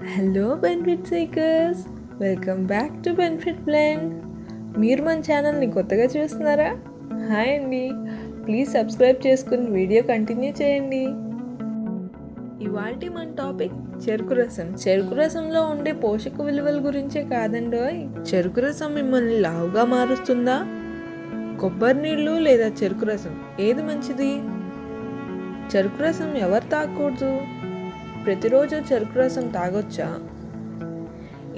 Hello benefit seekers, welcome back to benefit blend. మీరు మన ఛానల్ని కొత్తగా చూస్తున్నారా? హాయ్ అండి, ప్లీజ్ సబ్స్క్రైబ్ చేసుకుని వీడియో కంటిన్యూ చేయండి. ఇవాల్టి మన టాపిక్ చెరుకు రసం. చెరుకు రసంలో ఉండే పోషక విలువల గురించే కాదండోయ్. చెరుకు రసం మిమ్మల్ని లావుగా మారుస్తుందా? కొబ్బరి నీళ్ళు లేదా చెరుకు రసం ఏది మంచిది? చెరుకు రసం ఎవరు తాగకూడదు? ప్రతిరోజు చెరుకు రసం తాగొచ్చా?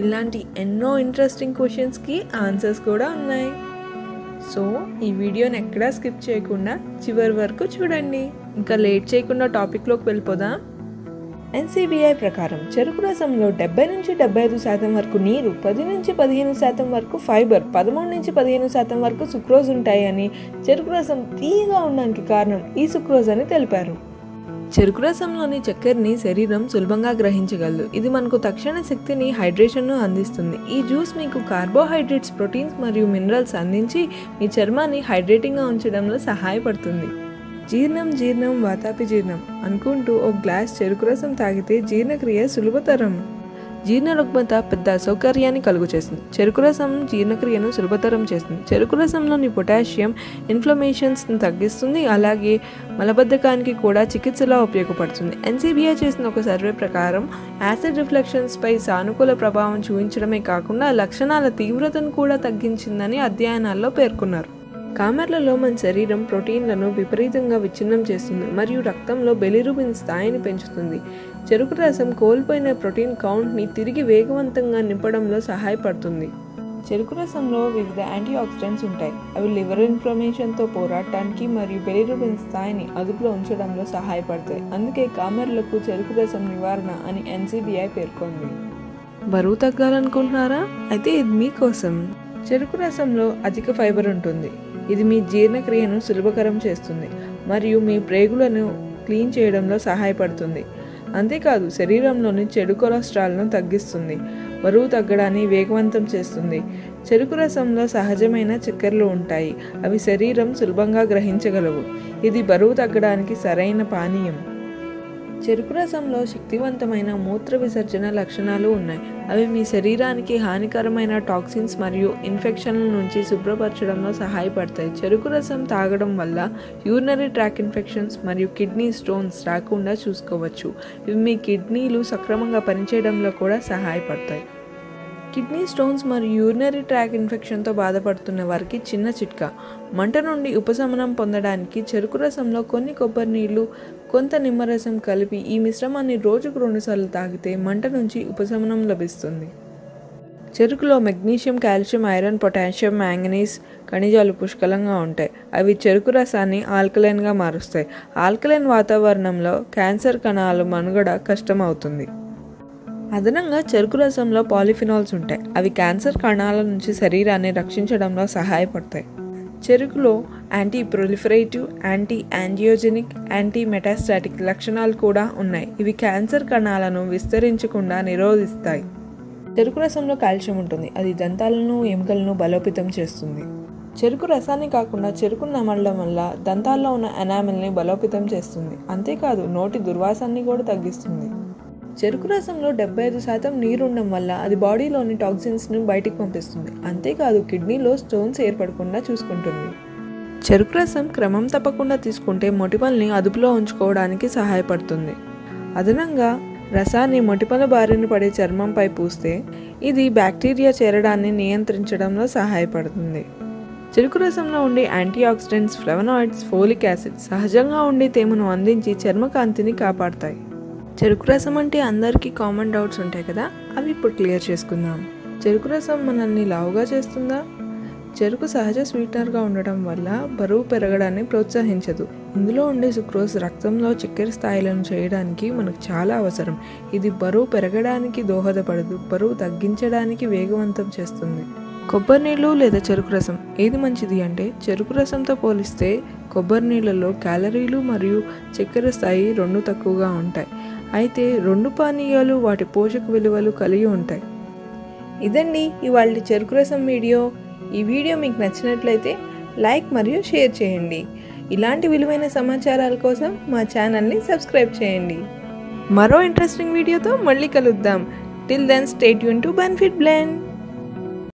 ఇలాంటి ఎన్నో ఇంట్రెస్టింగ్ క్వశ్చన్స్కి ఆన్సర్స్ కూడా ఉన్నాయి. సో ఈ వీడియోని ఎక్కడా స్కిప్ చేయకుండా చివరి వరకు చూడండి. ఇంకా లేట్ చేయకుండా టాపిక్లోకి వెళ్ళిపోదాం. NCBI ప్రకారం చెరుకు రసంలో 70 నుంచి 75% వరకు నీరు, 10 నుంచి 15% వరకు ఫైబర్, 13 నుంచి 15% వరకు సుక్రోజ్ ఉంటాయని, చెరుకు రసం తీయగా ఉండడానికి కారణం ఈ సుక్రోజ్ అని తెలిపారు. చెరుకు రసంలోని చక్కెరని శరీరం సులభంగా గ్రహించగలదు. ఇది మనకు తక్షణ శక్తిని, హైడ్రేషన్ను అందిస్తుంది. ఈ జ్యూస్ మీకు కార్బోహైడ్రేట్స్, ప్రోటీన్స్ మరియు మినరల్స్ అందించి మీ చర్మాన్ని హైడ్రేటింగ్గా ఉంచడంలో సహాయపడుతుంది. జీర్ణం వాతాపి జీర్ణం అనుకుంటూ ఒక గ్లాస్ చెరుకు రసం తాగితే జీర్ణక్రియ సులభతరం. జీర్ణ రుగ్మత పెద్ద అసౌకర్యాన్ని కలుగు చేస్తుంది. చెరుకు రసం జీర్ణక్రియను సులభతరం చేస్తుంది. చెరుకు రసంలోని పొటాషియం ఇన్ఫ్లమేషన్స్ని తగ్గిస్తుంది, అలాగే మలబద్ధకానికి కూడా చికిత్సలో ఉపయోగపడుతుంది. NCBI చేసిన ఒక సర్వే ప్రకారం యాసిడ్ రిఫ్లెక్షన్స్పై సానుకూల ప్రభావం చూపించడమే కాకుండా లక్షణాల తీవ్రతను కూడా తగ్గించిందని అధ్యయనాల్లో పేర్కొన్నారు. కామెర్లలో మన శరీరం ప్రోటీన్లను విపరీతంగా విచ్ఛిన్నం చేస్తుంది మరియు రక్తంలో బిలిరుబిన్ స్థాయిని పెంచుతుంది. చెరుకు రసం కోల్పోయిన ప్రోటీన్ కౌంట్ని తిరిగి వేగవంతంగా నింపడంలో సహాయపడుతుంది. చెరుకు రసంలో వివిధ యాంటీ ఆక్సిడెంట్స్ ఉంటాయి. అవి లివర్ ఇన్ఫ్లమేషన్తో పోరాడటానికి మరియు బిలిరుబిన్ స్థాయిని అదుపులో ఉంచడంలో సహాయపడతాయి. అందుకే కామెర్లకు చెరుకు రసం నివారణ అని NCBI పేర్కొంది. బరువు తగ్గాలనుకుంటున్నారా? అయితే ఇది మీకోసం. చెరుకు రసంలో అధిక ఫైబర్ ఉంటుంది. ఇది మీ జీర్ణక్రియను సులభతరం చేస్తుంది మరియు మీ ప్రేగులను క్లీన్ చేయడంలో సహాయపడుతుంది. అంతేకాదు శరీరంలోని చెడు కొలెస్ట్రాల్ను తగ్గిస్తుంది, బరువు తగ్గడాన్ని వేగవంతం చేస్తుంది. చెరుకు రసంలో సహజమైన చక్కెరలు ఉంటాయి. అవి శరీరం సులభంగా గ్రహించగలవు. ఇది బరువు తగ్గడానికి సరైన పానీయం. చెరుకు రసంలో శక్తివంతమైన మూత్ర విసర్జన లక్షణాలు ఉన్నాయి. అవి మీ శరీరానికి హానికరమైన టాక్సిన్స్ మరియు ఇన్ఫెక్షన్ల నుంచి శుభ్రపరచడంలో సహాయపడతాయి. చెరుకు రసం తాగడం వల్ల యూరినరీ ట్రాక్ ఇన్ఫెక్షన్స్ మరియు కిడ్నీ స్టోన్స్ రాకుండా చూసుకోవచ్చు. ఇవి మీ కిడ్నీలు సక్రమంగా పనిచేయడంలో కూడా సహాయపడతాయి. కిడ్నీ స్టోన్స్ మరియు యూరినరీ ట్రాక్ ఇన్ఫెక్షన్తో బాధపడుతున్న వారికి చిన్న చిట్కా. మంట నుండి ఉపశమనం పొందడానికి చెరుకు రసంలో కొన్ని కొబ్బరి నీళ్లు, కొంత నిమ్మరసం కలిపి ఈ మిశ్రమాన్ని రోజుకు 2 సార్లు తాగితే మంట నుంచి ఉపశమనం లభిస్తుంది. చెరుకులో magnesium, calcium, iron, potassium, manganese ఖనిజాలు పుష్కలంగా ఉంటాయి. అవి చెరుకు రసాన్ని ఆల్కలైన్గా మారుస్తాయి. ఆల్కలైన్ వాతావరణంలో క్యాన్సర్ కణాల మనుగడ కష్టమవుతుంది. అదనంగా చెరుకు రసంలో పాలిఫినాల్స్ ఉంటాయి. అవి క్యాన్సర్ కణాల నుంచి శరీరాన్ని రక్షించడంలో సహాయపడతాయి. చెరుకులో anti proliferative, anti angiogenic, anti metastatic లక్షణాలు కూడా ఉన్నాయి. ఇవి క్యాన్సర్ కణాలను విస్తరించకుండా నిరోధిస్తాయి. చెరుకు రసంలో కాల్షియం ఉంటుంది. అది దంతాలను, ఎముకలను బలోపేతం చేస్తుంది. చెరుకు రసాన్ని కాకుండా చెరుకును నమలడం వల్ల దంతాల్లో ఉన్న ఎనామిల్ని బలోపేతం చేస్తుంది. అంతేకాదు నోటి దుర్వాసనని కూడా తగ్గిస్తుంది. చెరుకు రసంలో 75% నీరు ఉండడం వల్ల అది బాడీలోని టాక్సిన్స్ను బయటికి పంపిస్తుంది. అంతేకాదు కిడ్నీలో స్టోన్స్ ఏర్పడకుండా చూసుకుంటుంది. చెరుకు రసం క్రమం తప్పకుండా తీసుకుంటే మొటిమల్ని అదుపులో ఉంచుకోవడానికి సహాయపడుతుంది. అదనంగా రసాన్ని మొటిమల బారిన పడే చర్మంపై పూస్తే ఇది బ్యాక్టీరియా చేరడాన్ని నియంత్రించడంలో సహాయపడుతుంది. చెరుకు రసంలో ఉండే antioxidants, flavonoids, folic acid సహజంగా ఉండే తేమను అందించి చర్మకాంతిని కాపాడతాయి. చెరుకు రసం అంటే అందరికీ కామన్ డౌట్స్ ఉంటాయి కదా, అవి ఇప్పుడు క్లియర్ చేసుకుందాం. చెరుకు రసం మనల్ని లావుగా చేస్తుందా? చెరుకు సహజ స్వీట్నర్గా ఉండటం వల్ల బరువు పెరగడాన్ని ప్రోత్సహించదు. ఇందులో ఉండే సుక్రోజ్ రక్తంలో చక్కెర స్థాయిలను చేయడానికి మనకు చాలా అవసరం. ఇది బరువు పెరగడానికి దోహదపడదు, బరువు తగ్గించడానికి వేగవంతం చేస్తుంది. కొబ్బరి నీళ్ళు లేదా చెరుకు రసం ఏది మంచిది అంటే, చెరుకు రసంతో పోలిస్తే కొబ్బరి నీళ్ళలో క్యాలరీలు మరియు చక్కెర స్థాయి 2 తక్కువగా ఉంటాయి. అయితే 2 పానీయాలు వాటి పోషక విలువలు కలిగి ఉంటాయి. ఇదండి ఇవాళ చెరుకు రసం వీడియో. ఈ వీడియో మీకు నచ్చినట్లయితే లైక్ మరియు షేర్ చేయండి. ఇలాంటి విలువైన సమాచారాల కోసం మా ఛానల్ని సబ్స్క్రైబ్ చేయండి. మరో ఇంట్రెస్టింగ్ వీడియోతో మళ్ళీ కలుద్దాం. Till then, stay tuned to Benefit Blend.